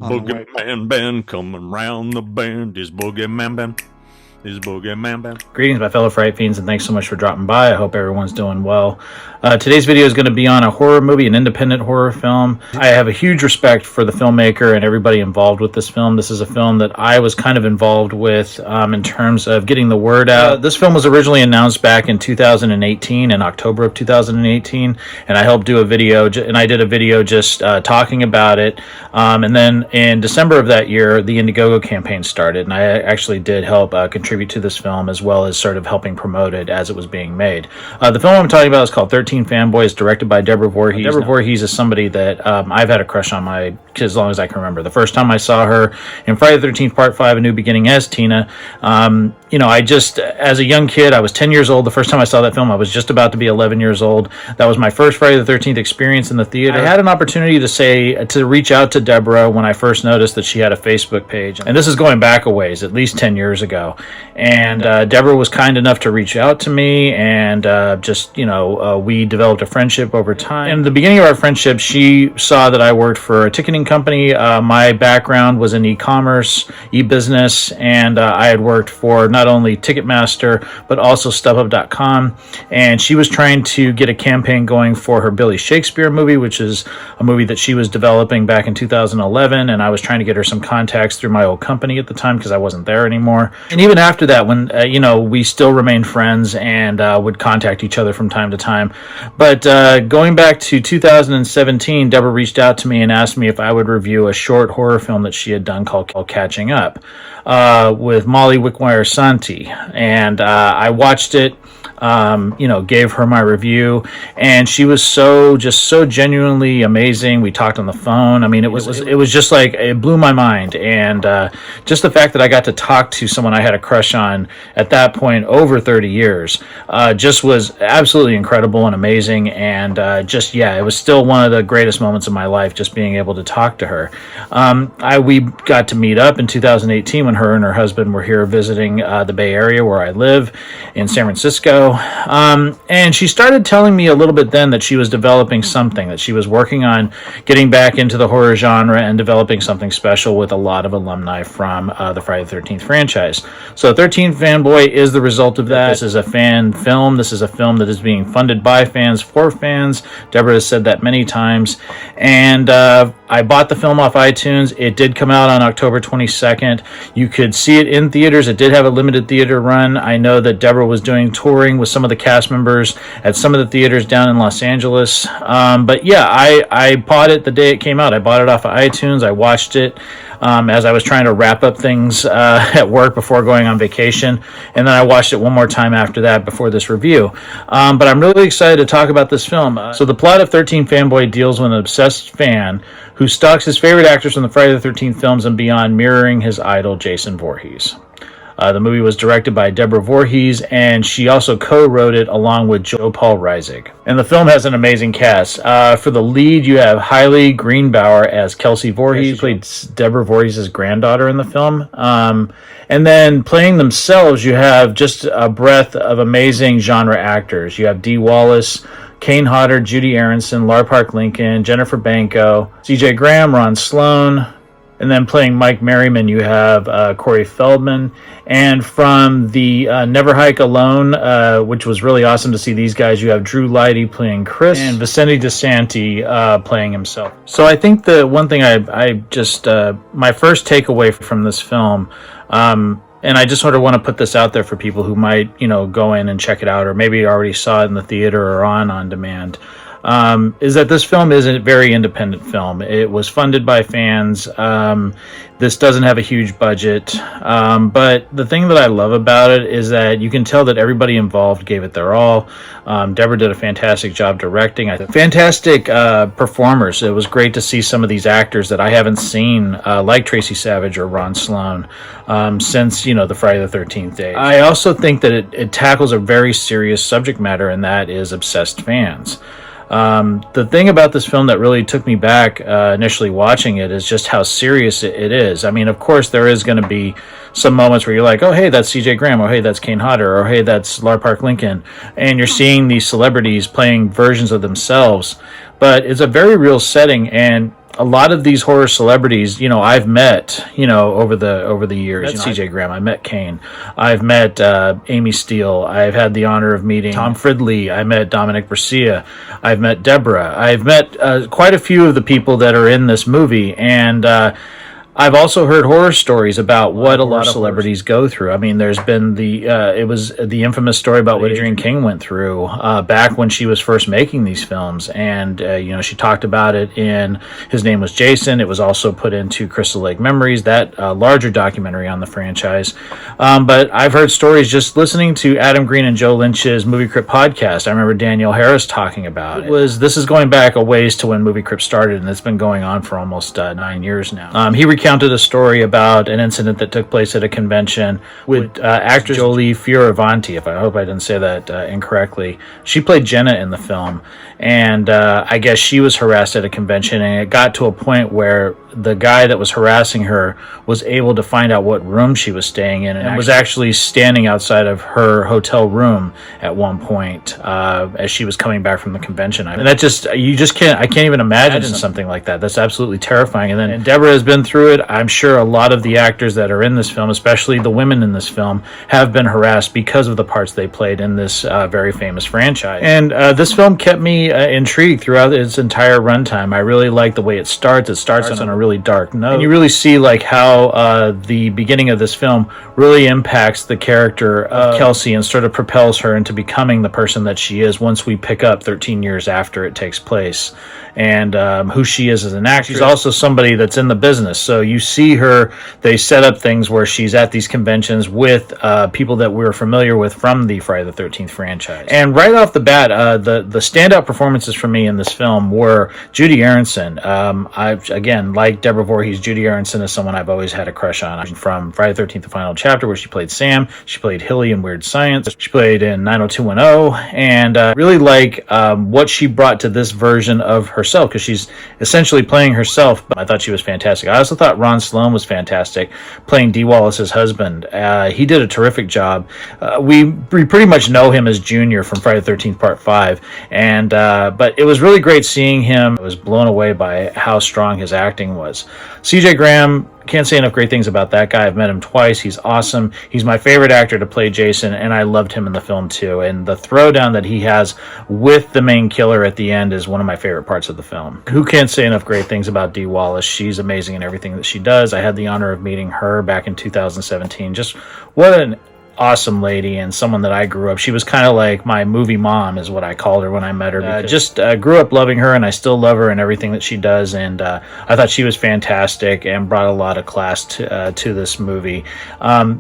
Boogeyman band coming round the bend. Is Boogeyman band. Is Boogeyman band. Greetings, my fellow Fright Fiends, and thanks so much for dropping by. I hope everyone's doing well. Today's video is going to be on a horror movie, an independent horror film. I have a huge respect for the filmmaker and everybody involved with this film. This is a film that I was kind of involved with in terms of getting the word out. This film was originally announced back in 2018, in October of 2018, and I helped do a video, and I did a video just talking about it. And then in December of that year, the Indiegogo campaign started, and I actually did help contribute to this film, as well as sort of helping promote it as it was being made. The film I'm talking about is called 13 Fanboys, directed by Deborah Voorhees. Deborah Voorhees is somebody that I've had a crush on as long as I can remember. The first time I saw her in Friday the 13th Part 5, A New Beginning as Tina, you know, I just, as a young kid, I was 10 years old. The first time I saw that film, I was just about to be 11 years old. That was my first Friday the 13th experience in the theater. I had an opportunity to reach out to Deborah when I first noticed that she had a Facebook page. And this is going back a ways, at least 10 years ago. And Deborah was kind enough to reach out to me, and we developed a friendship over time. In the beginning of our friendship, she saw that I worked for a ticketing company. My background was in e-commerce, e-business, and I had worked for not only Ticketmaster, but also StubHub.com. And she was trying to get a campaign going for her Billy Shakespeare movie, which is a movie that she was developing back in 2011. And I was trying to get her some contacts through my old company at the time, because I wasn't there anymore. And even after that, when, we still remained friends and would contact each other from time to time. But going back to 2017, Deborah reached out to me and asked me if I would review a short horror film that she had done called Catching Up with Molly Wickwire-Santi. And I watched it, gave her my review, and she was so genuinely amazing. We talked on the phone. I mean, it was just like, it blew my mind. And just the fact that I got to talk to someone I had a crush on at that point over 30 years just was absolutely incredible and amazing. And it was still one of the greatest moments of my life, just being able to talk to her. We got to meet up in 2018 when her and her husband were here visiting the Bay Area, where I live in San Francisco. And she started telling me a little bit then that she was developing something, that she was working on getting back into the horror genre and developing something special with a lot of alumni from the Friday the 13th franchise. So 13 Fanboy is the result of that. This is a fan film. This is a film that is being funded by fans for fans. Deborah has said that many times. And I bought the film off iTunes. It did come out on October 22nd. You could see it in theaters. It did have a limited theater run. I know that Deborah was doing touring with some of the cast members at some of the theaters down in Los Angeles. But yeah, I bought it the day it came out. I bought it off of iTunes. I watched it as I was trying to wrap up things at work before going on vacation. And then I watched it one more time after that before this review. But I'm really excited to talk about this film. So the plot of 13 Fanboy deals with an obsessed fan who stalks his favorite actors from the Friday the 13th films and beyond, mirroring his idol, Jason Voorhees. The movie was directed by Deborah Voorhees, and she also co-wrote it along with Joe Paul Reisig. And the film has an amazing cast. For the lead, you have Hailey Greenbauer as Kelsey Voorhees. She played Deborah Voorhees' granddaughter in the film. And then playing themselves, you have just a breadth of amazing genre actors. You have Dee Wallace, Kane Hodder, Judy Aronson, Lar Park Lincoln, Jennifer Banco, CJ Graham, Ron Sloan. And then playing Mike Merriman, you have Corey Feldman. And from the Never Hike Alone, which was really awesome to see these guys, you have Drew Leidy playing Chris and Vicente DeSanti playing himself. So I think the one thing my first takeaway from this film, and I just sort of want to put this out there for people who might, go in and check it out, or maybe already saw it in the theater or on demand, is that this film is a very independent film. It was funded by fans. This doesn't have a huge budget. But the thing that I love about it is that you can tell that everybody involved gave it their all. Deborah did a fantastic job directing. Fantastic performers. It was great to see some of these actors that I haven't seen, like Tracy Savage or Ron Sloan, since, the Friday the 13th days. I also think that it tackles a very serious subject matter, and that is obsessed fans. The thing about this film that really took me back initially watching it is just how serious it is. I mean, of course, there is going to be some moments where you're like, oh, hey, that's CJ Graham, or hey, that's Kane Hodder, or hey, that's Lar Park Lincoln. And you're seeing these celebrities playing versions of themselves. But it's a very real setting, and a lot of these horror celebrities, I've met, over the years. CJ Graham, I met Kane, I've met Amy Steele, I've had the honor of meeting Tom Fridley, I met Dominic Garcia, I've met Deborah, I've met quite a few of the people that are in this movie, and I've also heard horror stories about what a lot of celebrities go through. I mean, there's been it was the infamous story about what Adrienne King went through back when she was first making these films. And, she talked about it in His Name Was Jason. It was also put into Crystal Lake Memories, that larger documentary on the franchise. But I've heard stories just listening to Adam Green and Joe Lynch's Movie Crypt podcast. I remember Danielle Harris talking about it. This is going back a ways to when Movie Crypt started, and it's been going on for almost 9 years now. He recounted a story about an incident that took place at a convention with actress Joleigh Fioravanti. I hope I didn't say that incorrectly. She played Jenna in the film, and I guess she was harassed at a convention, and it got to a point where the guy that was harassing her was able to find out what room she was staying in, and was actually standing outside of her hotel room at one point as she was coming back from the convention. And that I can't even imagine something like that. That's absolutely terrifying. And Deborah has been through it. I'm sure a lot of the actors that are in this film, especially the women in this film, have been harassed because of the parts they played in this very famous franchise. And this film kept me intrigued throughout its entire runtime. I really like the way it starts. It starts on a really dark note. And you really see how the beginning of this film really impacts the character of Kelsey and sort of propels her into becoming the person that she is once we pick up 13 years after it takes place. And who she is as an actress. She's also somebody that's in the business. So you see her, they set up things where she's at these conventions with people that we're familiar with from the Friday the 13th franchise. And right off the bat, the standout performances for me in this film were Judi Aronson. Again, like Deborah Voorhees, Judi Aronson is someone I've always had a crush on. From Friday the 13th, the final chapter, where she played Sam. She played Hilly in Weird Science. She played in 90210. And really like what she brought to this version of herself, because she's essentially playing herself. But I thought she was fantastic. I also thought Ron Sloan was fantastic, playing Dee Wallace's husband. He did a terrific job. We pretty much know him as Junior from Friday the 13th Part 5. But it was really great seeing him. I was blown away by how strong his acting was. CJ Graham, can't say enough great things about that guy. I've met him twice. He's awesome. He's my favorite actor to play Jason, and I loved him in the film too. And the throwdown that he has with the main killer at the end is one of my favorite parts of the film. Who can't say enough great things about Dee Wallace? She's amazing in everything that she does. I had the honor of meeting her back in 2017. Just what an awesome lady, and someone that I grew up. She was kind of like my movie mom, is what I called her when I met her. Grew up loving her, and I still love her and everything that she does. And I thought she was fantastic and brought a lot of class to this movie. I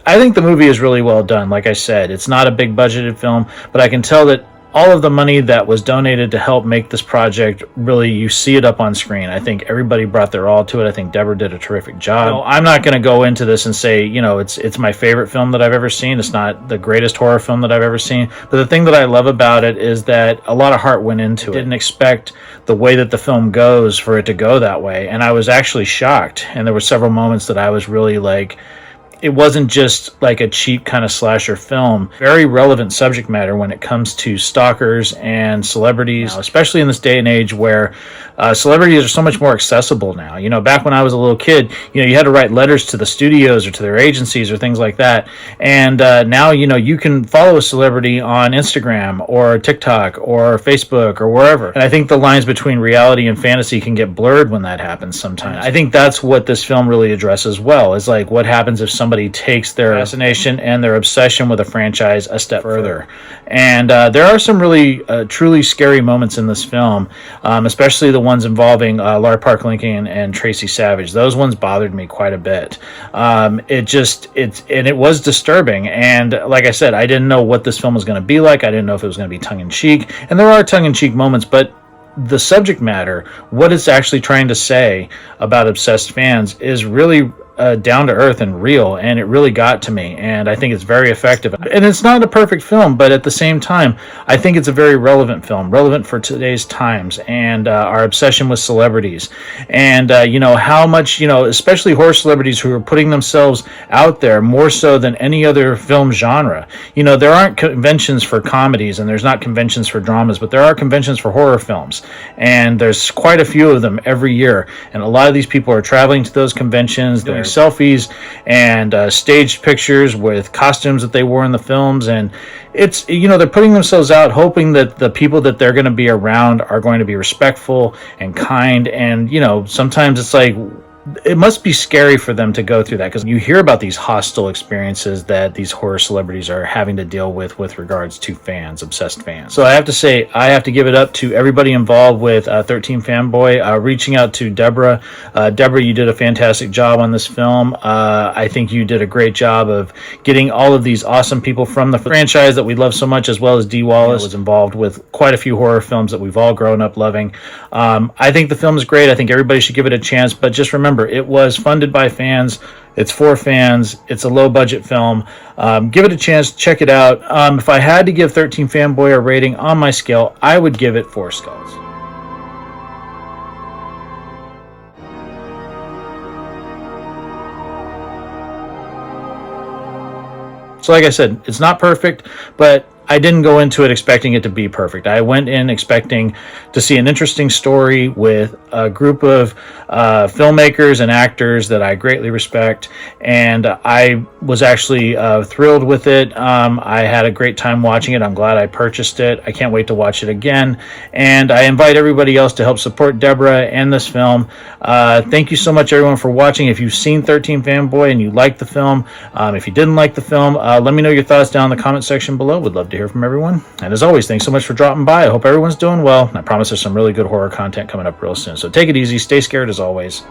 think the movie is really well done. Like I said, it's not a big budgeted film, but I can tell that all of the money that was donated to help make this project, really, you see it up on screen. I think everybody brought their all to it. I think Deborah did a terrific job. I'm not going to go into this and say, it's my favorite film that I've ever seen. It's not the greatest horror film that I've ever seen. But the thing that I love about it is that a lot of heart went into it. I didn't expect the way that the film goes for it to go that way. And I was actually shocked. And there were several moments that I was really like, it wasn't just like a cheap kind of slasher film. Very relevant subject matter when it comes to stalkers and celebrities, especially in this day and age where celebrities are so much more accessible now. Back when I was a little kid, you had to write letters to the studios or to their agencies or things like that. And now, you can follow a celebrity on Instagram or TikTok or Facebook or wherever. And I think the lines between reality and fantasy can get blurred when that happens sometimes. I think that's what this film really addresses well, is like what happens if somebody takes their fascination and their obsession with a franchise a step further. And there are some really truly scary moments in this film, especially the ones involving Lara Park Lincoln and Tracy Savage. Those ones bothered me quite a bit. It was disturbing. And like I said, I didn't know what this film was going to be like. I didn't know if it was going to be tongue-in-cheek. And there are tongue-in-cheek moments, but the subject matter, what it's actually trying to say about obsessed fans, is really down to earth and real, and it really got to me, and I think it's very effective. And it's not a perfect film, but at the same time, I think it's a very relevant film, relevant for today's times and our obsession with celebrities, and how much, especially horror celebrities who are putting themselves out there more so than any other film genre. There aren't conventions for comedies and there's not conventions for dramas, but there are conventions for horror films, and there's quite a few of them every year. And a lot of these people are traveling to those conventions, doing selfies and staged pictures with costumes that they wore in the films. And it's, you know, they're putting themselves out hoping that the people that they're going to be around are going to be respectful and kind. And, you know, sometimes it's like, it must be scary for them to go through that, because you hear about these hostile experiences that these horror celebrities are having to deal with regards to fans, obsessed fans. So I have to say, I have to give it up to everybody involved with 13 Fanboy, reaching out to Deborah. Deborah, you did a fantastic job on this film. I think you did a great job of getting all of these awesome people from the franchise that we love so much, as well as Dee Wallace was involved with quite a few horror films that we've all grown up loving. I think the film is great. I think everybody should give it a chance, but just remember, it was funded by fans. It's for fans. It's a low-budget film. Give it a chance. Check it out. If I had to give 13 Fanboy a rating on my scale, I would give it 4 skulls. So like I said, it's not perfect, but I didn't go into it expecting it to be perfect. I went in expecting to see an interesting story with a group of filmmakers and actors that I greatly respect, and I was actually thrilled with it. I had a great time watching it. I'm glad I purchased it. I can't wait to watch it again, and I invite everybody else to help support Deborah and this film. Thank you so much, everyone, for watching. If you've seen 13 Fanboy and you liked the film, if you didn't like the film, let me know your thoughts down in the comment section below. Would love to hear from everyone. And as always, thanks so much for dropping by. I hope everyone's doing well. And I promise there's some really good horror content coming up real soon. So take it easy. Stay scared as always.